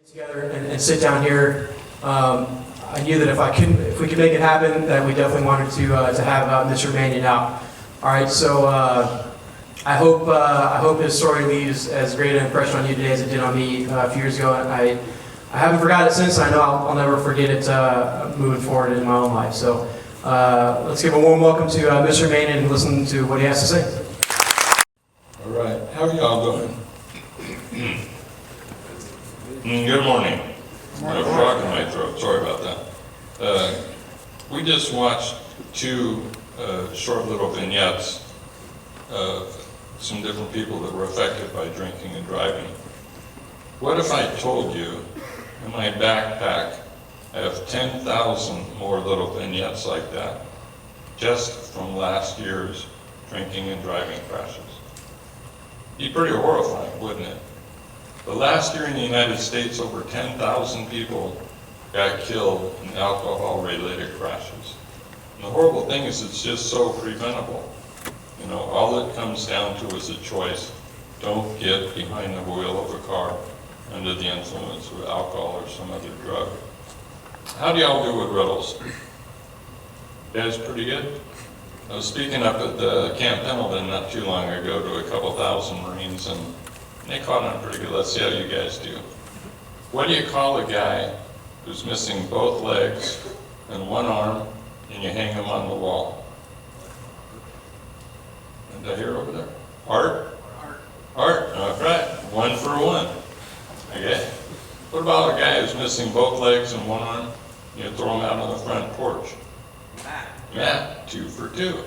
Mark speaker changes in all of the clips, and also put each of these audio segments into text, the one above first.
Speaker 1: Together and sit down here. I knew that if we could make it happen, that we definitely wanted to have Mr. Manion out. All right, so I hope his story leaves as great an impression on you today as it did on me a few years ago. I haven't forgot it since. And I know I'll never forget it moving forward in my own life. So let's give a warm welcome to Mr. Manion and listen to what he has to say.
Speaker 2: All right, how are y'all doing? Good morning. I have a frog in my throat, sorry about that. We just watched two short little vignettes of some different people that were affected by drinking and driving. What if I told you in my backpack I have 10,000 more little vignettes like that just from last year's drinking and driving crashes? It'd be pretty horrifying, wouldn't it? The last year in the United States, over 10,000 people got killed in alcohol-related crashes. And the horrible thing is it's just so preventable. You know, all it comes down to is a choice. Don't get behind the wheel of a car under the influence of alcohol or some other drug. How do y'all do with riddles? You guys pretty good? I was speaking up at the Camp Pendleton not too long ago to a couple thousand Marines, and they caught on pretty good. Let's see how you guys do. What do you call a guy who's missing both legs and one arm, and you hang him on the wall? And did I hear over there? Art? Art, all right. 1 for 1. Okay. What about a guy who's missing both legs and one arm? You throw him out on the front porch. Matt, 2 for 2.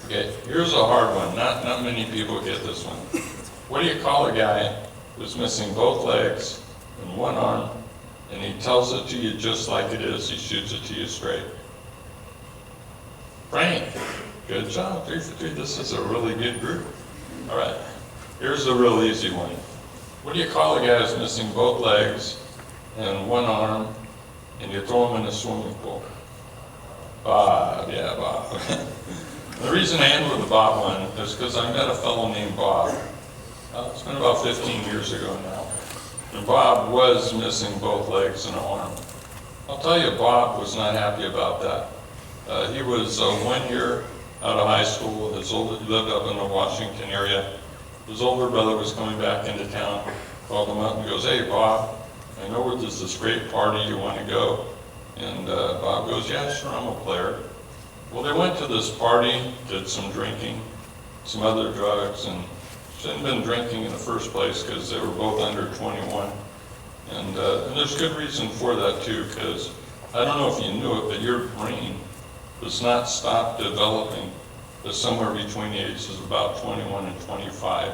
Speaker 2: Okay, here's a hard one. Not many people get this one. What do you call a guy who's missing both legs and one arm, and he tells it to you just like it is? He shoots it to you straight. Frank, good job. 3 for 3. This is a really good group. All right, here's a real easy one. What do you call a guy who's missing both legs and one arm, and you throw him in a swimming pool? Bob, yeah, Bob. The reason I ended with the Bob one is because I met a fellow named Bob. It's been about 15 years ago now. And Bob was missing both legs and an arm. I'll tell you, Bob was not happy about that. He was 1 year out of high school. He lived up in the Washington area. His older brother was coming back into town, called him up and goes, "Hey, Bob, I know where there's this great party, you want to go?" And Bob goes, "Yeah, sure, I'm a player." Well, they went to this party, did some drinking, some other drugs, and shouldn't have been drinking in the first place because they were both under 21. And there's good reason for that too, because I don't know if you knew it, but your brain does not stop developing until somewhere between the ages of about 21 and 25.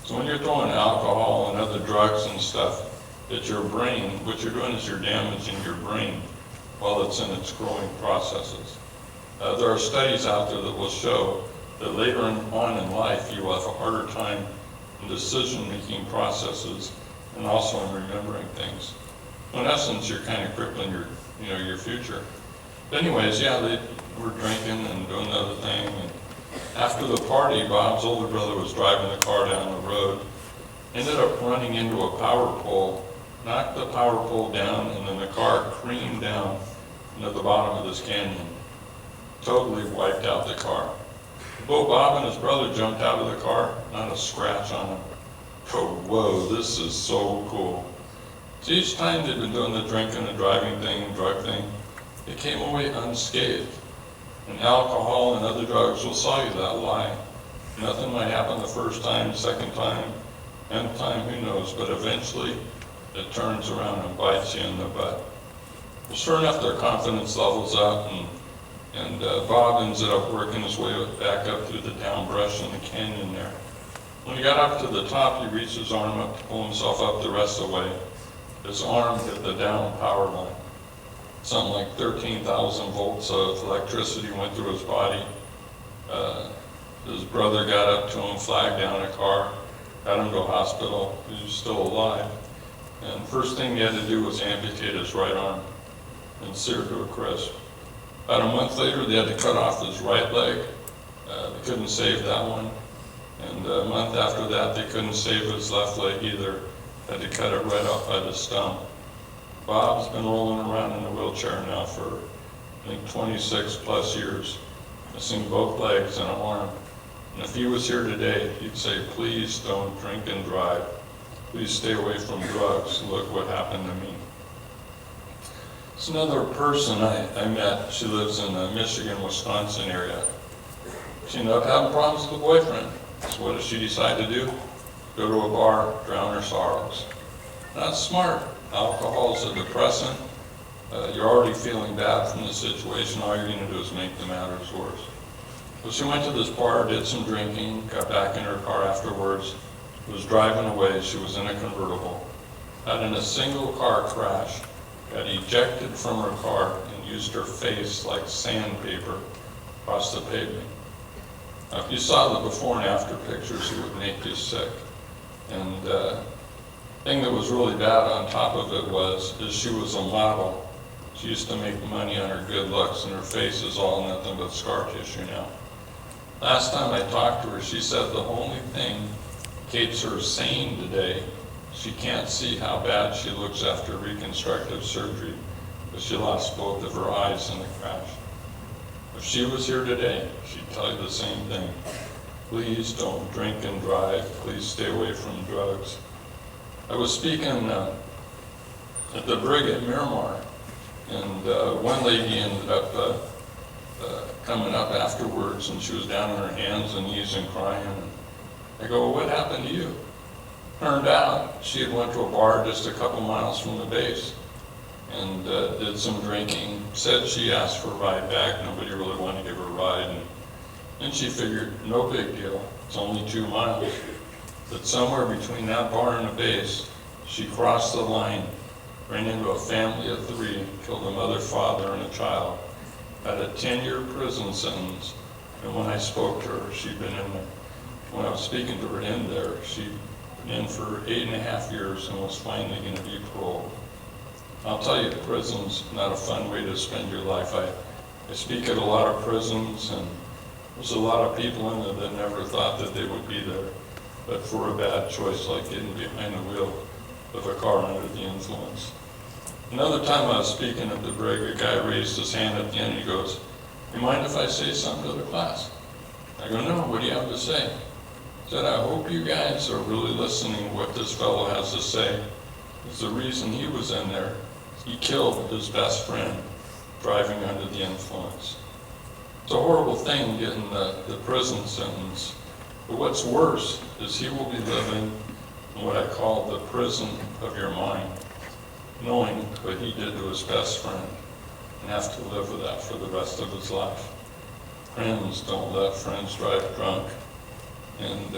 Speaker 2: So when you're throwing alcohol and other drugs and stuff at your brain, what you're doing is you're damaging your brain while it's in its growing processes. There are studies out there that will show that later on in life you will have a harder time in decision-making processes and also in remembering things. So in essence, you're kind of crippling your future. But anyways, yeah, they were drinking and doing the other thing. And after the party, Bob's older brother was driving the car down the road, ended up running into a power pole, knocked the power pole down, and then the car creamed down into the bottom of this canyon. Totally wiped out the car. Both Bob and his brother jumped out of the car, not a scratch on them. Oh, whoa, this is so cool. So each time they'd been doing the drinking and driving thing, drug thing, they came away unscathed. And alcohol and other drugs will sell you that lie. Nothing might happen the first time, second time, nth time, who knows, but eventually it turns around and bites you in the butt. Well, sure enough, their confidence levels up, and Bob ended up working his way back up through the down brush in the canyon there. When he got up to the top, he reached his arm up to pull himself up the rest of the way. His arm hit the down power line. Something like 13,000 volts of electricity went through his body. His brother got up to him, flagged down a car, got him to a hospital. He was still alive. And first thing he had to do was amputate his right arm and sear to a crisp. About a month later, they had to cut off his right leg. They couldn't save that one. And a month after that, they couldn't save his left leg either. had to cut it right off by the stump. Bob's been rolling around in a wheelchair now for, I think, 26 plus years, missing both legs and an arm. And if he was here today, he'd say, please don't drink and drive. Please stay away from drugs. Look what happened to me. It's another person I met. She lives in the Michigan, Wisconsin area. She ended up having problems with a boyfriend. So what does she decide to do? Go to a bar, drown her sorrows. That's smart. Alcohol is a depressant. You're already feeling bad from the situation. All you're going to do is make the matters worse. So she went to this bar, did some drinking, got back in her car afterwards, was driving away. She was in a convertible. Got in a single car crash, got ejected from her car, and used her face like sandpaper across the pavement. Now, if you saw the before and after pictures, it would make you sick. And the thing that was really bad on top of it was she was a model. She used to make money on her good looks, and her face is all nothing but scar tissue now. Last time I talked to her, she said the only thing keeps her sane today, she can't see how bad she looks after reconstructive surgery, but she lost both of her eyes in the crash. If she was here today, she'd tell you the same thing. Please don't drink and drive. Please stay away from drugs. I was speaking at the brig at Miramar, and one lady ended up coming up afterwards, and she was down on her hands and knees and crying. I go, well, what happened to you? Turned out she had went to a bar just a couple miles from the base and did some drinking. Said she asked for a ride back. Nobody really wanted to give her a ride. And then she figured, no big deal. It's only 2 miles. But somewhere between that bar and the base, she crossed the line, ran into a family of 3, killed a mother, father, and a child, had a 10-year prison sentence. And when I spoke to her, she'd been in there. When I was speaking to her in there, she'd been in for 8.5 years and was finally going to be paroled. I'll tell you, prison's not a fun way to spend your life. I speak at a lot of prisons, and there's a lot of people in there that never thought that they would be there, but for a bad choice like getting behind the wheel of a car under the influence. Another time I was speaking at the brig, a guy raised his hand at the end and he goes, you mind if I say something to the class? I go, no, what do you have to say? He said, I hope you guys are really listening to what this fellow has to say. It's the reason he was in there. He killed his best friend driving under the influence. It's a horrible thing getting the prison sentence. But what's worse is he will be living in what I call the prison of your mind, knowing what he did to his best friend and have to live with that for the rest of his life. Friends don't let friends drive drunk. And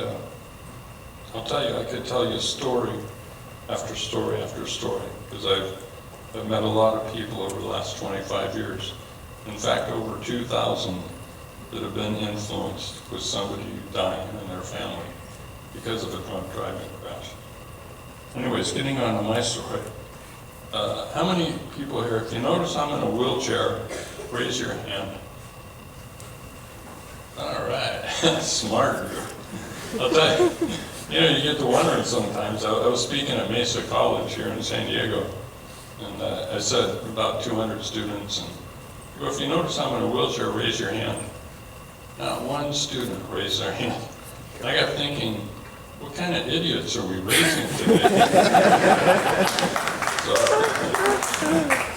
Speaker 2: I'll tell you, I could tell you story after story after story, because I've met a lot of people over the last 25 years. In fact, over 2,000 that have been influenced with somebody dying in their family because of a drunk driving crash. Anyways, getting on to my story. How many people here, if you notice I'm in a wheelchair, raise your hand. All right, smart group. I'll tell you, you get to wondering sometimes. I was speaking at Mesa College here in San Diego, and I said about 200 students, and if you notice I'm in a wheelchair, raise your hand. Not one student raised their hand. And I got thinking, what kind of idiots are we raising today?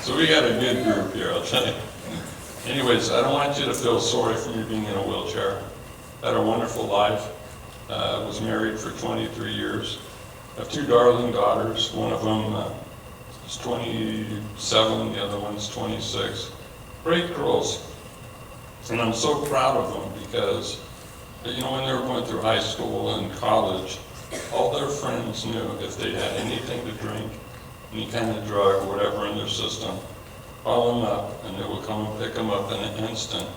Speaker 2: So we got a good group here, I'll tell you. Anyways, I don't want you to feel sorry for me being in a wheelchair. I had a wonderful life. Was married for 23 years. I have 2 darling daughters. One of them is 27, the other one's 26. Great girls. And I'm so proud of them because, when they were going through high school and college, all their friends knew if they had anything to drink, any kind of drug, whatever in their system, call them up and they will come and pick them up in an instant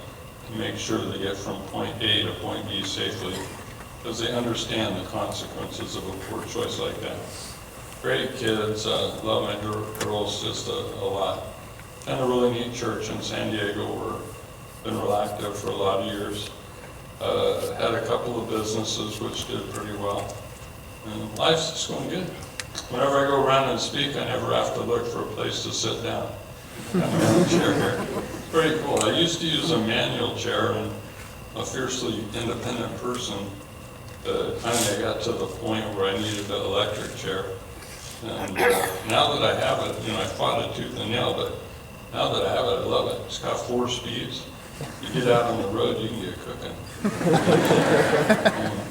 Speaker 2: to make sure they get from point A to point B safely, because they understand the consequences of a poor choice like that. Great kids, love my girls just a lot. Kind of really neat church in San Diego. Been real active for a lot of years. Had a couple of businesses which did pretty well. And life's just going good. Whenever I go around and speak, I never have to look for a place to sit down. I'm in a chair here. Pretty cool. I used to use a manual chair, and a fiercely independent person, finally I got to the point where I needed an electric chair. And now that I have it, I fought it tooth and nail, but now that I have it, I love it. It's got 4 speeds. You get out on the road, you can get cooking.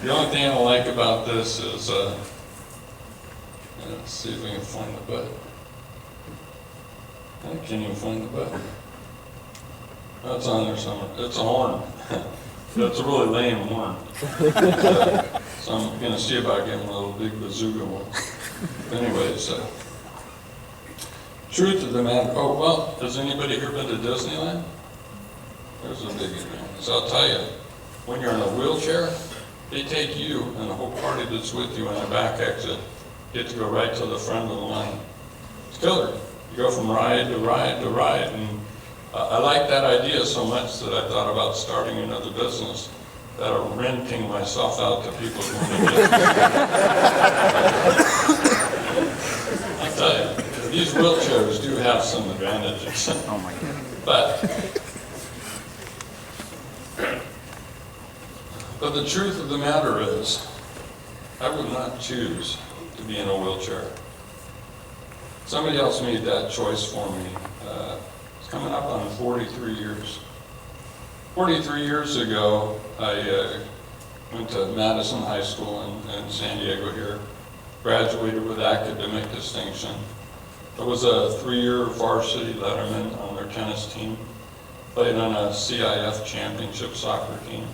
Speaker 2: The only thing I don't like about this is, let's see if we can find the button. I can't even find the button. Oh, it's on there somewhere. It's a horn. That's a really lame horn. So I'm going to see about getting a little big bazooka one. Anyways, truth of the matter, oh, well, has anybody here been to Disneyland? There's a big advantage. I'll tell you, when you're in a wheelchair, they take you and the whole party that's with you on the back exit, get to go right to the front of the line. It's killer. You go from ride to ride to ride, and I like that idea so much that I thought about starting another business, that I'm renting myself out to people who want to get I tell you, these wheelchairs do have some advantages.
Speaker 3: Oh my God.
Speaker 2: But the truth of the matter is, I would not choose to be in a wheelchair. Somebody else made that choice for me. It's coming up on 43 years. 43 years ago, I went to Madison High School in San Diego here, graduated with academic distinction. I was a 3-year varsity letterman on their tennis team, played on a CIF championship soccer team,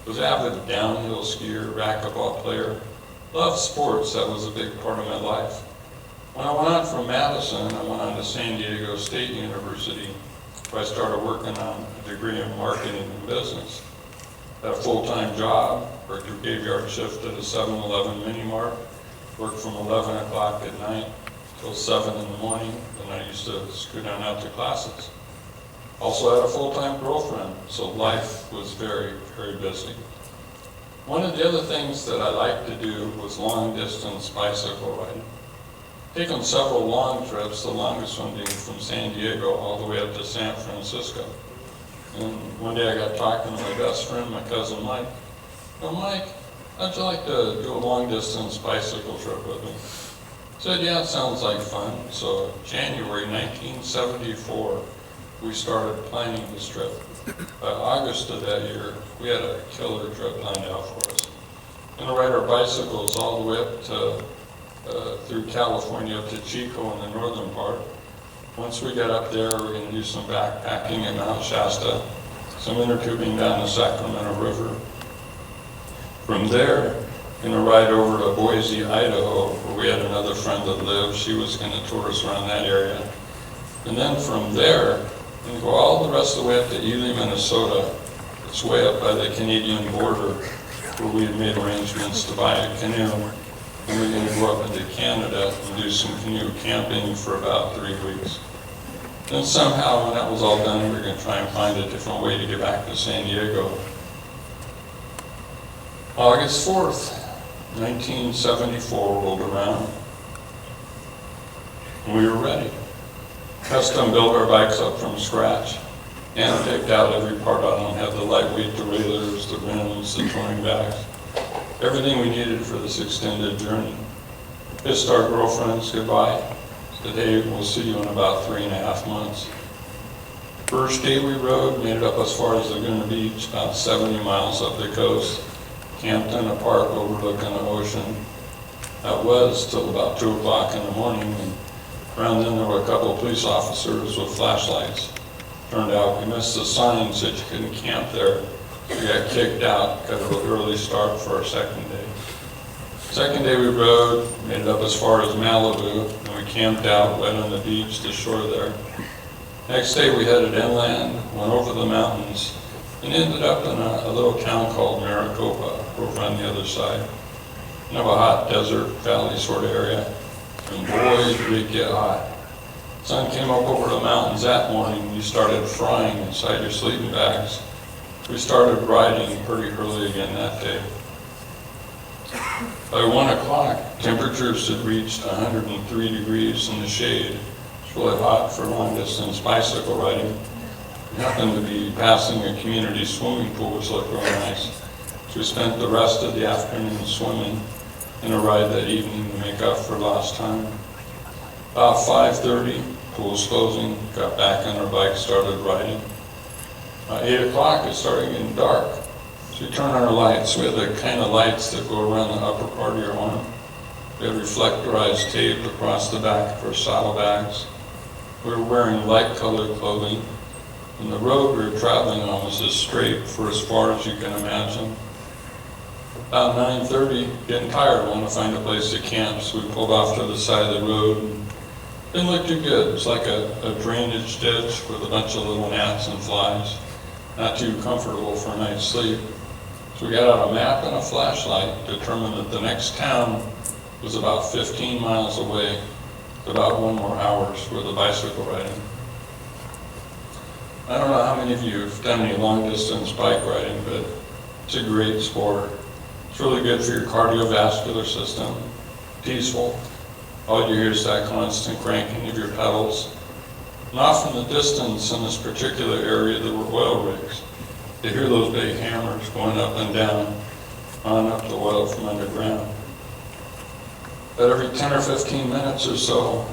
Speaker 2: was avid downhill skier, racquetball player, loved sports. That was a big part of my life. When I went on from Madison, I went on to San Diego State University, where I started working on a degree in marketing and business. Had a full-time job, worked a graveyard shift at a 7-Eleven mini mart, worked from 11 o'clock at night till 7 in the morning, and I used to scoot on out to classes. Also had a full-time girlfriend, so life was very, very busy. One of the other things that I liked to do was long-distance bicycle riding. Taken several long trips, the longest one being from San Diego all the way up to San Francisco. And one day I got talking to my best friend, my cousin Mike. "Oh, Mike, how'd you like to do a long-distance bicycle trip with me?" I said, "Yeah, it sounds like fun." So January 1974, we started planning this trip. By August of that year, we had a killer trip planned out for us. We're gonna ride our bicycles all the way up to through California up to Chico in the northern part. Once we get up there, we're gonna do some backpacking in Mount Shasta, some inner tubing down the Sacramento River. From there, gonna ride over to Boise, Idaho, where we had another friend that lived. She was gonna tour us around that area. And then from there, we're gonna go all the rest of the way up to Ely, Minnesota. It's way up by the Canadian border, where we had made arrangements to buy a canoe. And we're going to go up into Canada and do some canoe camping for about 3 weeks. Then somehow, when that was all done, we were going to try and find a different way to get back to San Diego. August 4th, 1974 rolled around, and we were ready. Custom built our bikes up from scratch and picked out every part on them, had the lightweight derailleurs, the rims, the touring bags. Everything we needed for this extended journey. Kissed our girlfriends goodbye. Today we'll see you in about 3.5 months. First day we rode, made it up as far as Laguna Beach, about 70 miles up the coast. Camped in a park overlooking the ocean. That was till about 2 o'clock in the morning, and around then there were a couple of police officers with flashlights. Turned out we missed the sign, said you couldn't camp there. We got kicked out, got an early start for our second day. Second day we rode, made it up as far as Malibu, and we camped out right on the beach, the shore there. Next day we headed inland, went over the mountains, and ended up in a little town called Maricopa, over on the other side. Kind of a hot desert valley sort of area, and boy, did it get hot. Sun came up over the mountains that morning, you started frying inside your sleeping bags. We started riding pretty early again that day. By 1 o'clock, temperatures had reached 103 degrees in the shade. It's really hot for long-distance bicycle riding. We happened to be passing a community swimming pool, which looked really nice. So we spent the rest of the afternoon swimming and a ride that evening to make up for lost time. About 5:30, pool was closing, got back on our bike, started riding. 8 o'clock, it started getting dark. So we turned on our lights. We had the kind of lights that go around the upper part of your arm. We had reflectorized tape across the back of our saddlebags. We were wearing light-colored clothing. And the road we were traveling on was just straight for as far as you can imagine. About 9:30, getting tired, wanted to find a place to camp, so we pulled off to the side of the road. And didn't look too good. It was like a drainage ditch with a bunch of little gnats and flies. Not too comfortable for a night's sleep. So we got out a map and a flashlight, determined that the next town was about 15 miles away, about 1 more hour's worth of bicycle riding. I don't know how many of you have done any long-distance bike riding, but it's a great sport. It's really good for your cardiovascular system, peaceful. All you hear is that constant cranking of your pedals. And off in the distance in this particular area, there were oil rigs. You hear those big hammers going up and down, on up the oil from underground. But every 10 or 15 minutes or so,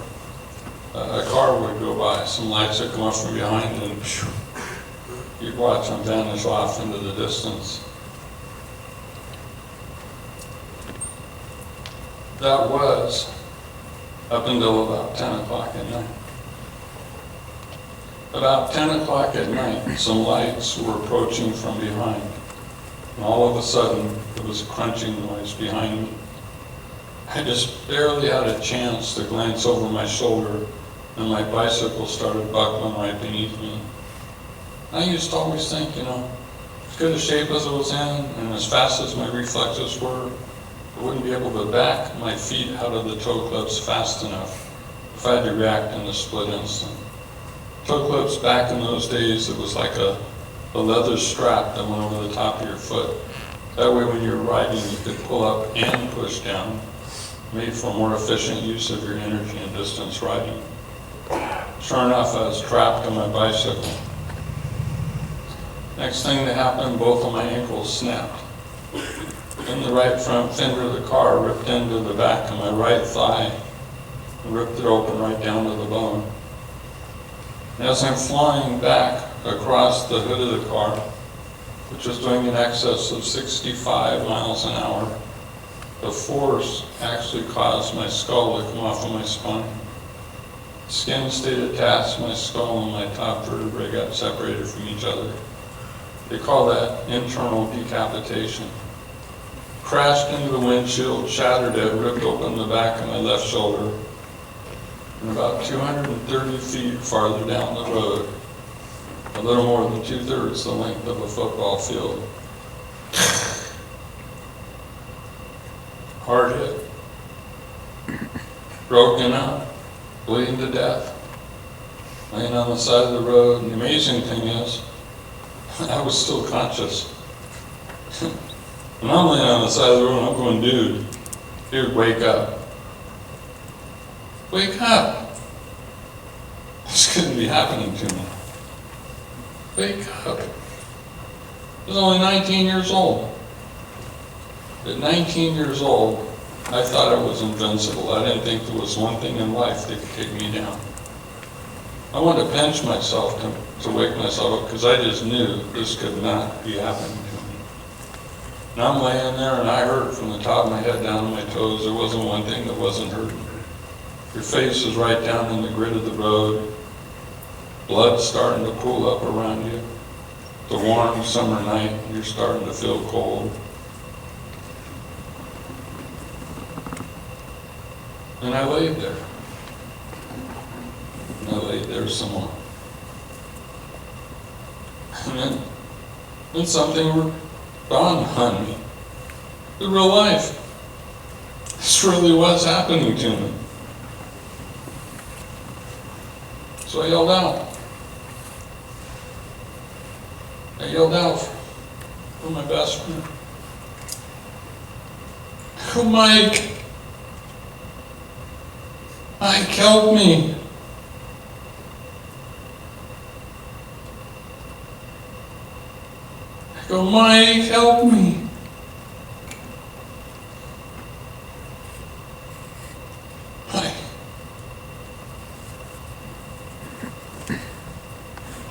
Speaker 2: a car would go by, some lights would come up from behind, and you'd watch them vanish off into the distance. That was up until about 10 o'clock at night. About 10 o'clock at night, some lights were approaching from behind. And all of a sudden, there was a crunching noise behind me. I just barely had a chance to glance over my shoulder, and my bicycle started buckling right beneath me. I used to always think, as good a shape as I was in, and as fast as my reflexes were, I wouldn't be able to back my feet out of the toe clips fast enough if I had to react in a split instant. Toe clips back in those days, it was like a leather strap that went over the top of your foot. That way when you're riding, you could pull up and push down, made for more efficient use of your energy in distance riding. Sure enough, I was trapped on my bicycle. Next thing that happened, both of my ankles snapped. Then the right front fender of the car ripped into the back of my right thigh and ripped it open right down to the bone. And as I'm flying back across the hood of the car, which was doing in excess of 65 miles an hour, the force actually caused my skull to come off of my spine. Skin stayed attached, my skull and my top vertebrae got separated from each other. They call that internal decapitation. Crashed into the windshield, shattered it, ripped open the back of my left shoulder. And about 230 feet farther down the road, a little more than 2/3 the length of a football field. Hard hit. Broken up. Bleeding to death, laying on the side of the road. And the amazing thing is, I was still conscious. When I'm laying on the side of the road, I'm going, dude, wake up. Wake up. This couldn't be happening to me. Wake up. I was only 19 years old. At 19 years old, I thought I was invincible. I didn't think there was one thing in life that could take me down. I wanted to pinch myself to wake myself up because I just knew this could not be happening to me. And I'm laying there and I hurt from the top of my head down to my toes. There wasn't one thing that wasn't hurting. Your face is right down in the grid of the road. Blood starting to pool up around you. The warm summer night, you're starting to feel cold. And I laid there. And I laid there some more. And then something dawned on me. The real life. This really was happening to me. So I yelled out. I yelled out for my best friend. go, Mike. Mike, help me. I go, Mike, help me. Mike.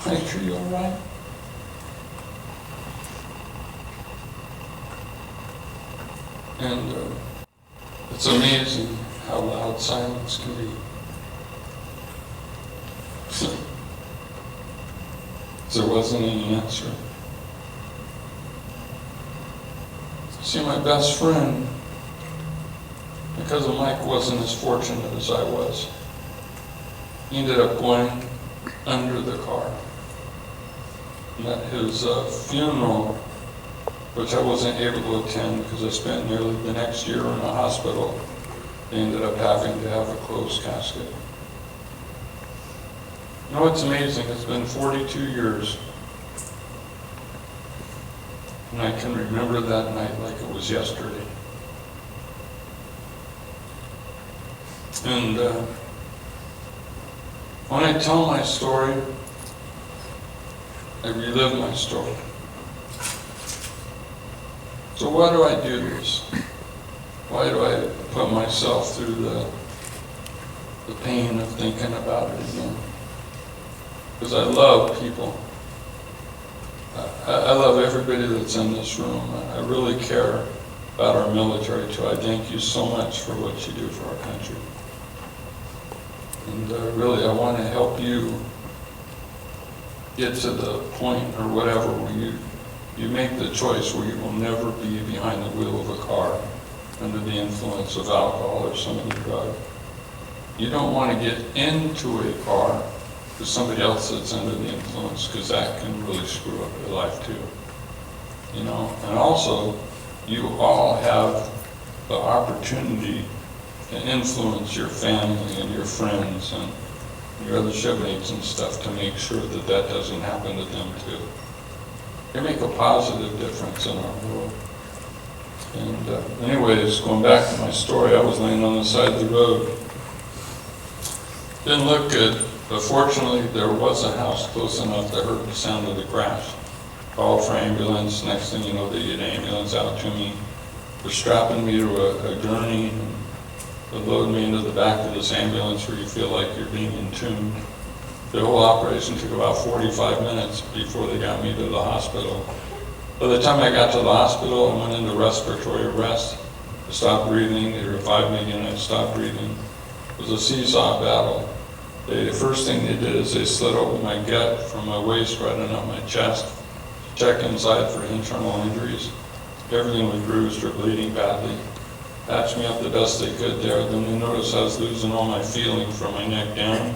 Speaker 2: Mike, are you all right? And it's amazing how loud silence can be. There wasn't any answer. See, my best friend, because of Mike wasn't as fortunate as I was, he ended up going under the car. And at his funeral, which I wasn't able to attend because I spent nearly the next year in a hospital, they ended up having to have a closed casket. You know what's amazing? It's been 42 years. And I can remember that night like it was yesterday. And when I tell my story, I relive my story. So why do I do this? Why do I put myself through the pain of thinking about it again? Because I love people. I love everybody that's in this room. I really care about our military too. I thank you so much for what you do for our country. And really, I want to help you get to the point or whatever where you make the choice where you will never be behind the wheel of a car under the influence of alcohol or some other drug. You don't want to get into a car with somebody else that's under the influence, because that can really screw up your life too. You know, and also, you all have the opportunity to influence your family and your friends and your other shipmates and stuff to make sure that that doesn't happen to them too. They make a positive difference in our world. And anyways, going back to my story, I was laying on the side of the road. Didn't look good, but fortunately there was a house close enough to heard the sound of the crash. Called for ambulance. Next thing you know, they get an ambulance out to me. They're strapping me to a gurney and they load me into the back of this ambulance where you feel like you're being entombed. The whole operation took about 45 minutes before they got me to the hospital. By the time I got to the hospital, I went into respiratory arrest. I stopped breathing. They revived me again. I stopped breathing. It was a seesaw battle. The first thing they did is they slit open my gut from my waist right on up my chest, checked inside for internal injuries. Everything was bruised or bleeding badly. Patched me up the best they could there. Then they noticed I was losing all my feeling from my neck down.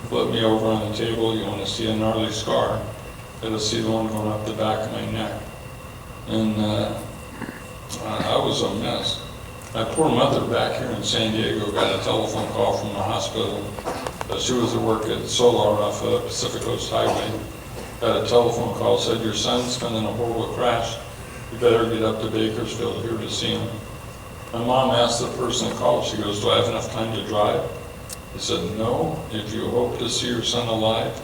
Speaker 2: Flipped me over on the table. You want to see a gnarly scar? Got to see the one going up the back of my neck. And I was a mess. My poor mother back here in San Diego got a telephone call from the hospital. She was at work at Solar off Pacific Coast Highway. Got a telephone call, said, your son's been in a horrible crash. You better get up to Bakersfield here to see him. My mom asked the person that called, she goes, do I have enough time to drive? He said, no, if you hope to see your son alive,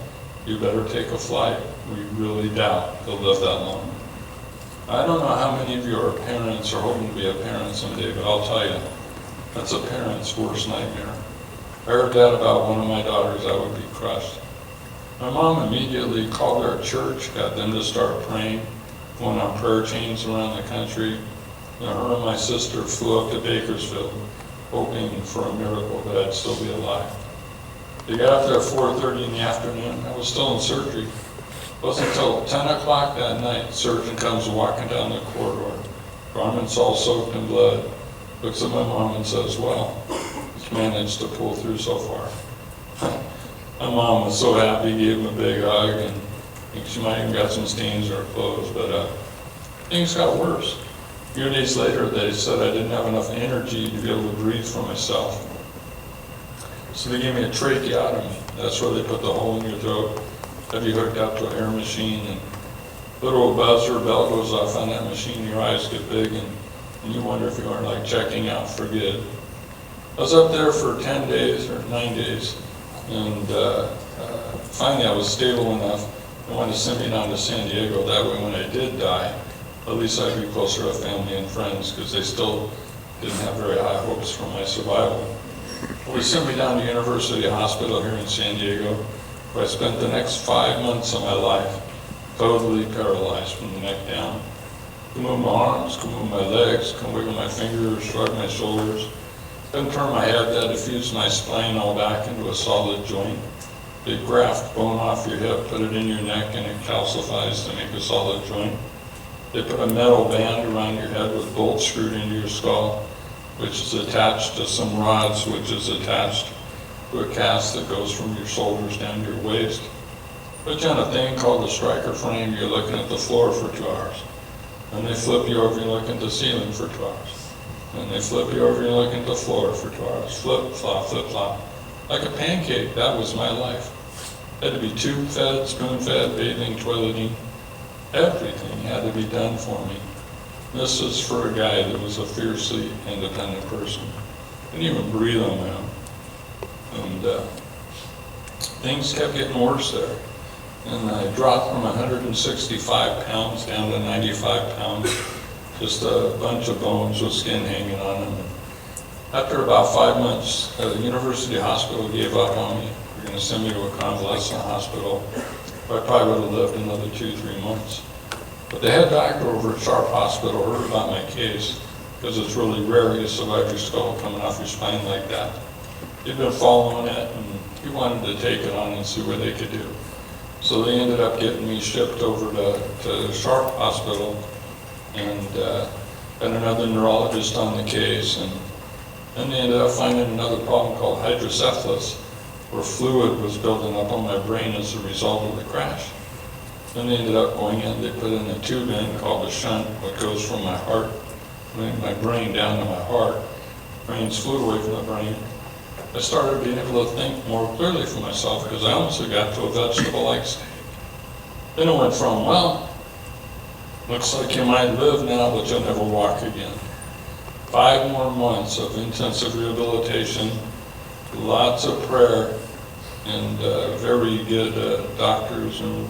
Speaker 2: you better take a flight. We really doubt he'll live that long. I don't know how many of you are parents or hoping to be a parent someday, but I'll tell you, that's a parent's worst nightmare. If I heard that about one of my daughters, I would be crushed. My mom immediately called our church, got them to start praying, went on prayer chains around the country. You know, her and my sister flew up to Bakersfield, hoping for a miracle that I'd still be alive. They got up there at 4:30 in the afternoon. I was still in surgery. It wasn't until 10 o'clock that night, the surgeon comes walking down the corridor, garments all soaked in blood, looks at my mom and says, well, he's managed to pull through so far. My mom was so happy, gave him a big hug, and I think she might even got some stains in her clothes, but things got worse. A few days later, they said I didn't have enough energy to be able to breathe for myself. So they gave me a tracheotomy. That's where they put the hole in your throat, have you hooked up to an air machine, and little buzzer bell goes off on that machine, your eyes get big, and and you wonder if you aren't like checking out for good. I was up there for 10 days or 9 days, and finally I was stable enough. They wanted to send me down to San Diego. That way when I did die, at least I'd be closer to family and friends, because they still didn't have very high hopes for my survival. Well, they sent me down to University Hospital here in San Diego, where I spent the next 5 months of my life totally paralyzed from the neck down. Couldn't move my arms, couldn't move my legs, couldn't wiggle my fingers, shrug my shoulders. Couldn't turn my head. They had to fuse my spine all back into a solid joint. They graft bone off your hip, put it in your neck, and it calcifies to make a solid joint. They put a metal band around your head with bolts screwed into your skull, which is attached to some rods, which is attached to a cast that goes from your shoulders down to your waist. Put you on a thing called the striker frame. You're looking at the floor for 2 hours. And they flip you over, you're looking at the ceiling for 2 hours. And they flip you over, you're looking at the floor for 2 hours. Flip, flop, flip, flop. Like a pancake, that was my life. Had to be tube-fed, spoon-fed, bathing, toileting. Everything had to be done for me. This is for a guy that was a fiercely independent person. Didn't even breathe on my own. And things kept getting worse there. And I dropped from 165 pounds down to 95 pounds. Just a bunch of bones with skin hanging on them. And after about 5 months, the University Hospital gave up on me. They're going to send me to a convalescent hospital. I probably would have lived another 2-3 months. But the head doctor over at Sharp Hospital heard about my case, because it's really rare you survive your skull coming off your spine like that. He'd been following it, and he wanted to take it on and see what they could do. So they ended up getting me shipped over to Sharp Hospital, and had another neurologist on the case, and then they ended up finding another problem called hydrocephalus, where fluid was building up on my brain as a result of the crash. Then they ended up going in, they put in a tube in called a shunt, what goes from my heart, my brain down to my heart, drains fluid away from the brain. I started being able to think more clearly for myself, because I almost got to a vegetable-like state. Then it went from, well, looks like you might live now, but you'll never walk again. 5 more months of intensive rehabilitation, lots of prayer, and very good doctors and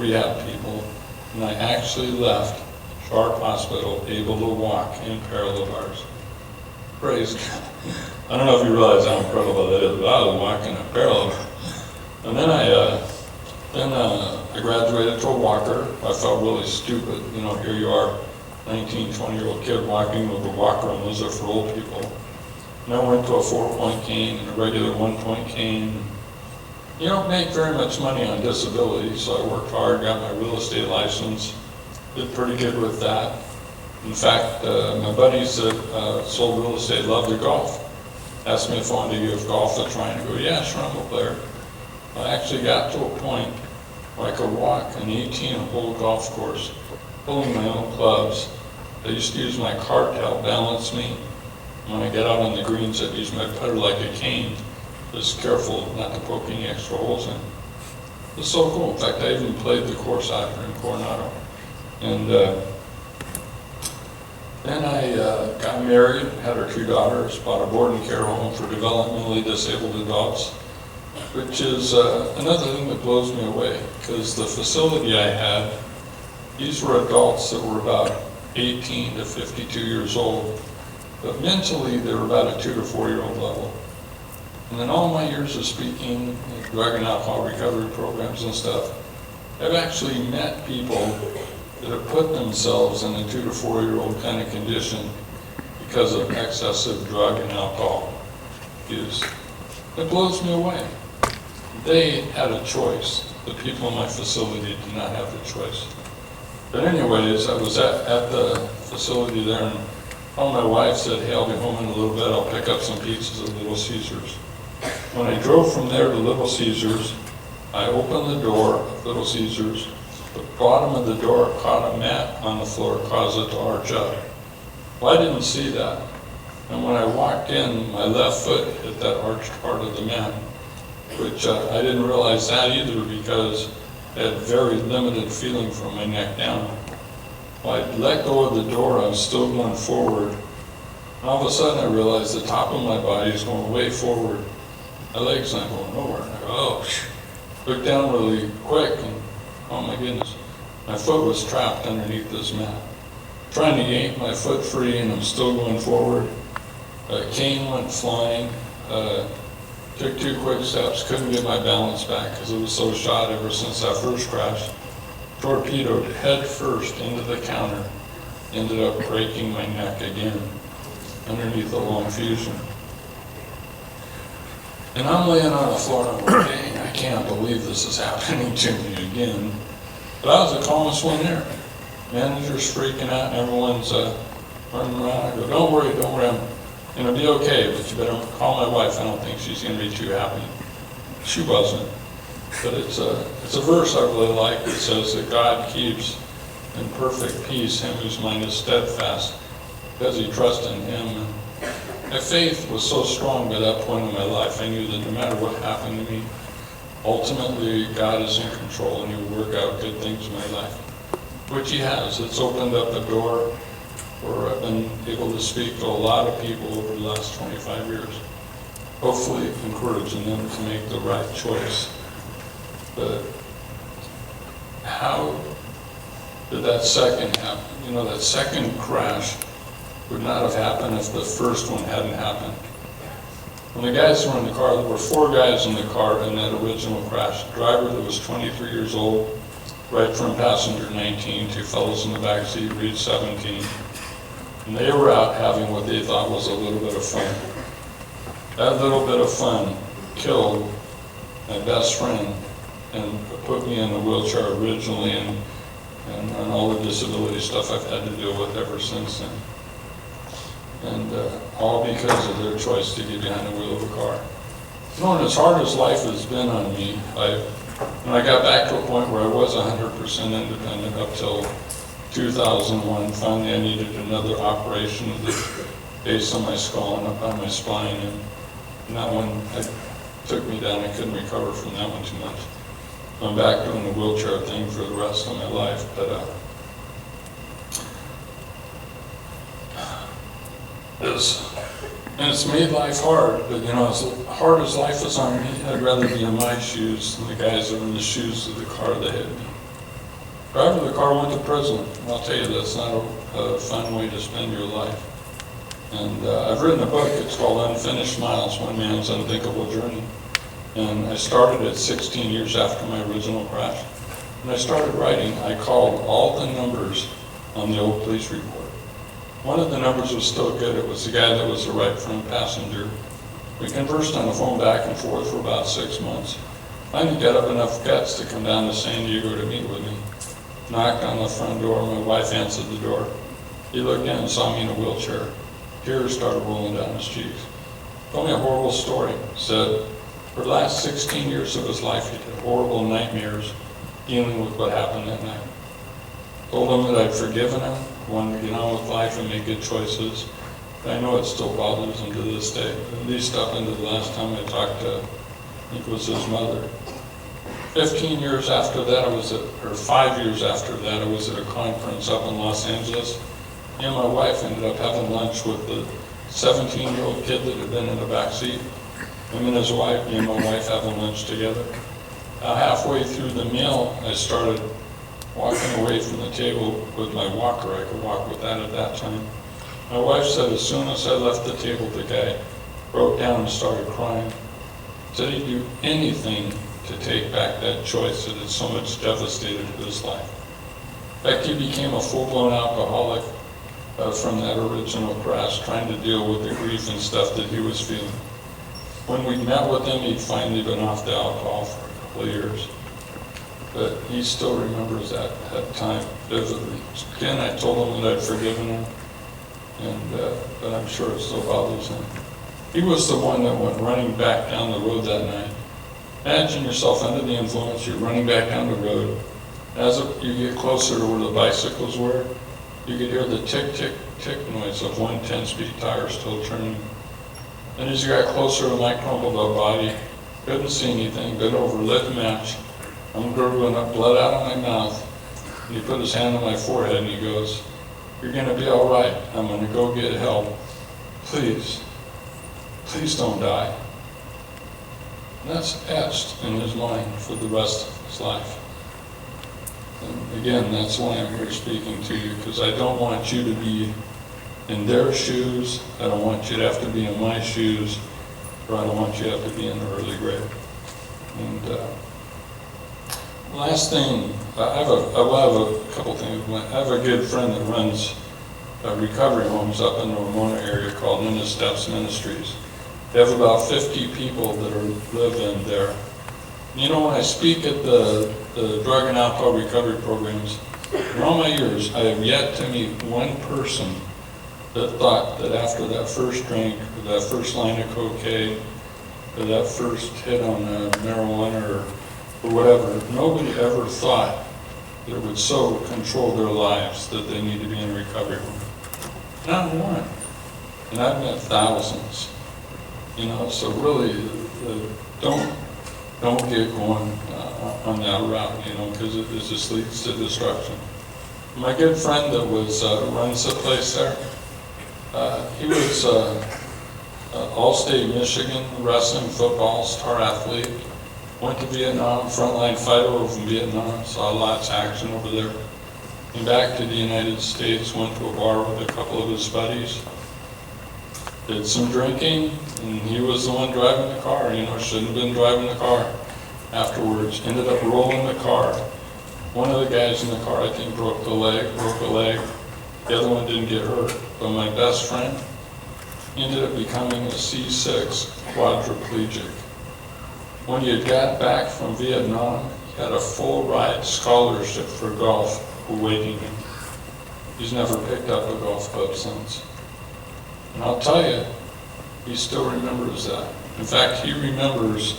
Speaker 2: rehab people. And I actually left Sharp Hospital able to walk in parallel bars. Praise God. I don't know if you realize how incredible that is, but I was walking in parallel bar. And then I graduated to a walker. I felt really stupid. You know, here you are, 19, 20-year-old kid walking with a walker, and those are for old people. And I went to a 4-point cane and a regular 1-point cane. You don't make very much money on disability, so I worked hard, got my real estate license, did pretty good with that. In fact, my buddies that sold real estate loved to golf. Asked me if I wanted to give golf a try, and I go, yeah, sure, I'm a player. I actually got to a point where I could walk an 18-hole golf course, pulling my own clubs. I used to use my cart to help balance me. When I get out on the greens, I'd use my putter like a cane, just careful not to poke any extra holes in. It was so cool. In fact, I even played the course out here in Coronado. And then I got married, had our 2 daughters, bought a board and care home for developmentally disabled adults, which is another thing that blows me away, because the facility I had, these were adults that were about 18 to 52 years old, but mentally they were about a 2 to 4-year-old level. And in all my years of speaking, drug and alcohol recovery programs and stuff, I've actually met people that have put themselves in a 2 to 4-year-old kind of condition because of excessive drug and alcohol use. It blows me away. They had a choice. The people in my facility did not have the choice. But anyways, I was at the facility there, and my wife said, hey, I'll be home in a little bit. I'll pick up some pizzas at Little Caesars. When I drove from there to Little Caesars, I opened the door of Little Caesars. The bottom of the door caught a mat on the floor, caused it to arch up. Well, I didn't see that. And when I walked in, my left foot hit that arched part of the mat, which I didn't realize that either, because I had very limited feeling from my neck down. Well, I let go of the door, I was still going forward. And all of a sudden I realized the top of my body is going way forward. My legs not going nowhere. And I go, oh, look down really quick and oh my goodness. My foot was trapped underneath this mat. Trying to yank my foot free and I'm still going forward. Cane went flying. Took 2 quick steps, couldn't get my balance back because it was so shot ever since that first crash. Torpedoed head first into the counter. Ended up breaking my neck again underneath a long fusion. And I'm laying on the floor and I'm like, dang, I can't believe this is happening to me again. But I was the calmest one there. Manager's freaking out and everyone's running around. I go, don't worry, it'll be okay, but you better call my wife. I don't think she's going to be too happy. She wasn't. But it's a verse I really like that says that God keeps in perfect peace him whose mind is steadfast because he trusts in him. And my faith was so strong by that point in my life. I knew that no matter what happened to me, ultimately God is in control and he will work out good things in my life, which he has. It's opened up a door where I've been able to speak to a lot of people over the last 25 years, hopefully encouraging them to make the right choice. But how did that second happen? You know, that second crash would not have happened if the first one hadn't happened. When the guys were in the car, there were 4 guys in the car in that original crash. The driver that was 23 years old, right from passenger 19, 2 fellows in the back seat, read 17. And they were out having what they thought was a little bit of fun. That little bit of fun killed my best friend and put me in a wheelchair originally and all the disability stuff I've had to deal with ever since then. And all because of their choice to get behind the wheel of a car. You know, and as hard as life has been on me, when I got back to a point where I was 100% independent up till 2001, finally I needed another operation of the base on my skull and up on my spine, and that one took me down. I couldn't recover from that one too much. I'm back doing the wheelchair thing for the rest of my life, but it's made life hard, but you know, as hard as life is on me, I'd rather be in my shoes than the guys that are in the shoes of the car that hit me. Driver of the car went to prison, and I'll tell you that's not a fun way to spend your life. And I've written a book, it's called Unfinished Miles, One Man's Unthinkable Journey. And I started at 16 years after my original crash. When I started writing, I called all the numbers on the old police report. One of the numbers was still good. It was the guy that was the right front passenger. We conversed on the phone back and forth for about 6 months. Finally got up enough guts to come down to San Diego to meet with me. Knocked on the front door, my wife answered the door. He looked in and saw me in a wheelchair. Tears started rolling down his cheeks. Told me a horrible story. Said, for the last 16 years of his life, he had horrible nightmares dealing with what happened that night. Told him that I'd forgiven him, wanted to get on with life and make good choices. But I know it still bothers him to this day, at least up into the last time I talked to, I think it was his mother. 15 years after that, 5 years after that, I was at a conference up in Los Angeles. Me and my wife ended up having lunch with the 17-year-old kid that had been in the back seat. Him and his wife, me and my wife having lunch together. Halfway through the meal, I started walking away from the table with my walker. I could walk with that at that time. My wife said as soon as I left the table, the guy broke down and started crying. Said he'd do anything to take back that choice that had so much devastated his life. In fact, he became a full-blown alcoholic from that original crash, trying to deal with the grief and stuff that he was feeling. When we met with him, he'd finally been off the alcohol for a couple of years. But he still remembers that time vividly. Again, I told him that I'd forgiven him, but I'm sure it still bothers him. He was the one that went running back down the road that night. Imagine yourself under the influence, you're running back down the road. As you get closer to where the bicycles were, you could hear the tick, tick, tick noise of one 10-speed tire still turning. And as you got closer to my crumpled up body, couldn't see anything, bent over, lit the match. I'm gurgling up blood out of my mouth. And he put his hand on my forehead and he goes, "You're going to be all right. I'm going to go get help. Please, please don't die." And that's etched in his mind for the rest of his life. And again, that's why I'm here speaking to you, because I don't want you to be in their shoes. I don't want you to have to be in my shoes, or I don't want you to have to be in the early grade. And last thing, I have a couple things. I have a good friend that runs recovery homes up in the Ramona area called In the Steps Ministries. They have about 50 people that live in there. You know, when I speak at the drug and alcohol recovery programs, in all my years, I have yet to meet one person that thought that after that first drink, or that first line of cocaine, or that first hit on marijuana or whatever, nobody ever thought that it would so control their lives that they need to be in a recovery home. Not one. And I've met thousands. You know, so really, don't get going on that route, you know, because it just leads to destruction. My good friend that runs the place there, he was All-State Michigan wrestling, football, star athlete. Went to Vietnam, frontline fighter over from Vietnam, saw lots of action over there. Came back to the United States, went to a bar with a couple of his buddies. Did some drinking, and he was the one driving the car. You know, shouldn't have been driving the car. Afterwards, ended up rolling the car. One of the guys in the car, I think, broke a leg. The other one didn't get hurt. But my best friend ended up becoming a C6 quadriplegic. When he had got back from Vietnam, he had a full ride scholarship for golf awaiting him. He's never picked up a golf club since. And I'll tell you, he still remembers that. In fact, he remembers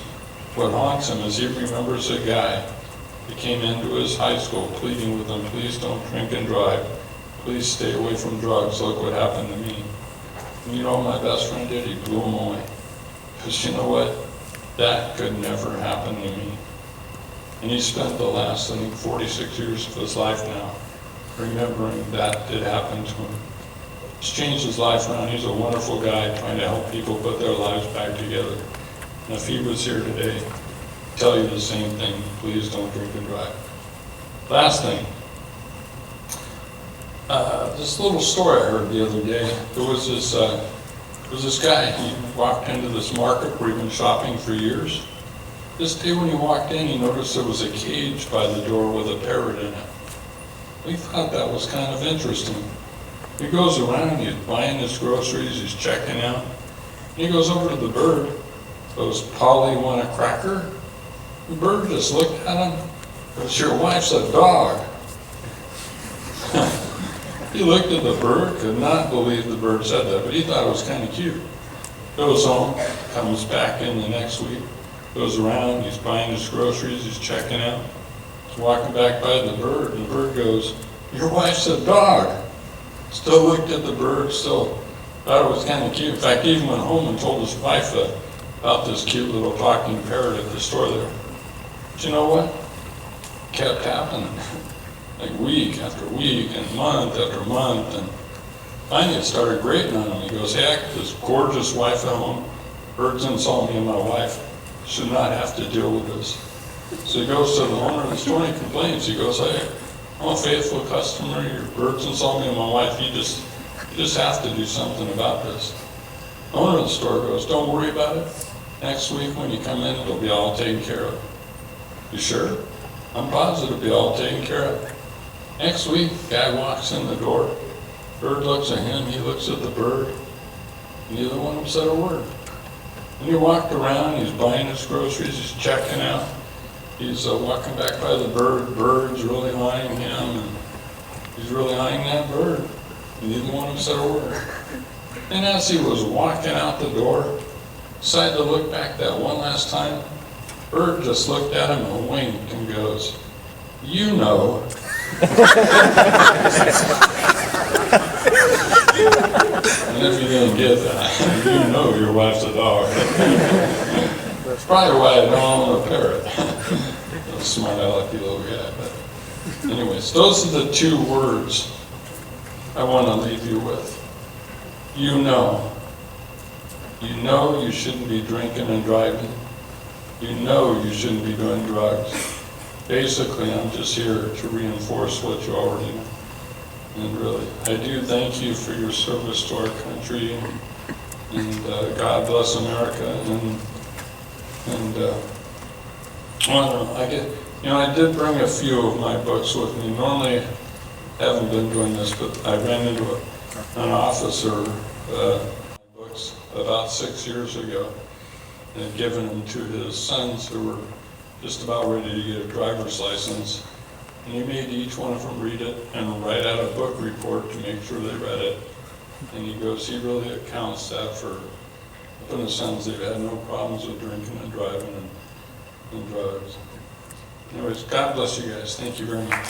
Speaker 2: what haunts him is he remembers a guy that came into his high school pleading with him, "Please don't drink and drive. Please stay away from drugs. Look what happened to me." And you know what my best friend did? He blew him away. Because you know what? That could never happen to me. And he spent the last, I think, 46 years of his life now remembering that did happen to him. It's changed his life around. He's a wonderful guy trying to help people put their lives back together. And if he was here today, I'd tell you the same thing. Please don't drink and drive. Last thing. This little story I heard the other day. There was this guy. He walked into this market where he'd been shopping for years. This day when he walked in, he noticed there was a cage by the door with a parrot in it. He thought that was kind of interesting. He goes around, he's buying his groceries, he's checking out. He goes over to the bird, goes, "Polly, want a cracker?" The bird just looked at him, goes, "Your wife's a dog." He looked at the bird, could not believe the bird said that, but he thought it was kind of cute. Goes home, comes back in the next week, goes around, he's buying his groceries, he's checking out. He's walking back by the bird, and the bird goes, "Your wife's a dog." Still looked at the bird, still thought it was kind of cute. In fact, he even went home and told his wife about this cute little talking parrot at the store there. But you know what? It kept happening. Like week after week and month after month. And finally it started grating on him. He goes, "Hey, I got this gorgeous wife at home. Birds insult me and my wife. Should not have to deal with this." So he goes to the owner of the store and he complains. He goes, "Hey, I'm a faithful customer. Your birds insult me and my wife. You just have to do something about this." The owner of the store goes, "Don't worry about it. Next week when you come in, it'll be all taken care of." "You sure?" "I'm positive it'll be all taken care of." Next week, guy walks in the door. Bird looks at him. He looks at the bird. Neither one of them said a word. And he walked around. He's buying his groceries. He's checking out. He's walking back by the bird. Bird's really eyeing him, and he's really eyeing that bird. Neither one of them said a word. And as he was walking out the door, decided to look back that one last time. Bird just looked at him and winked and goes, "You know." And if you didn't get that, you know your wife's a dog. That's probably why I don't own a parrot. A smart alecky little guy. But Anyways, those are the two words I want to leave you with. You know. You know you shouldn't be drinking and driving. You know you shouldn't be doing drugs. Basically, I'm just here to reinforce what you already know. And really, I do thank you for your service to our country, and God bless America. And I don't know, I did bring a few of my books with me. Normally, I haven't been doing this, but I ran into an officer, books about 6 years ago, and had given them to his sons who were just about ready to get a driver's license. And he made each one of them read it and write out a book report to make sure they read it. And he goes, he really accounts that for helping his sons. They've had no problems with drinking and driving and drugs. Anyways, God bless you guys. Thank you very much.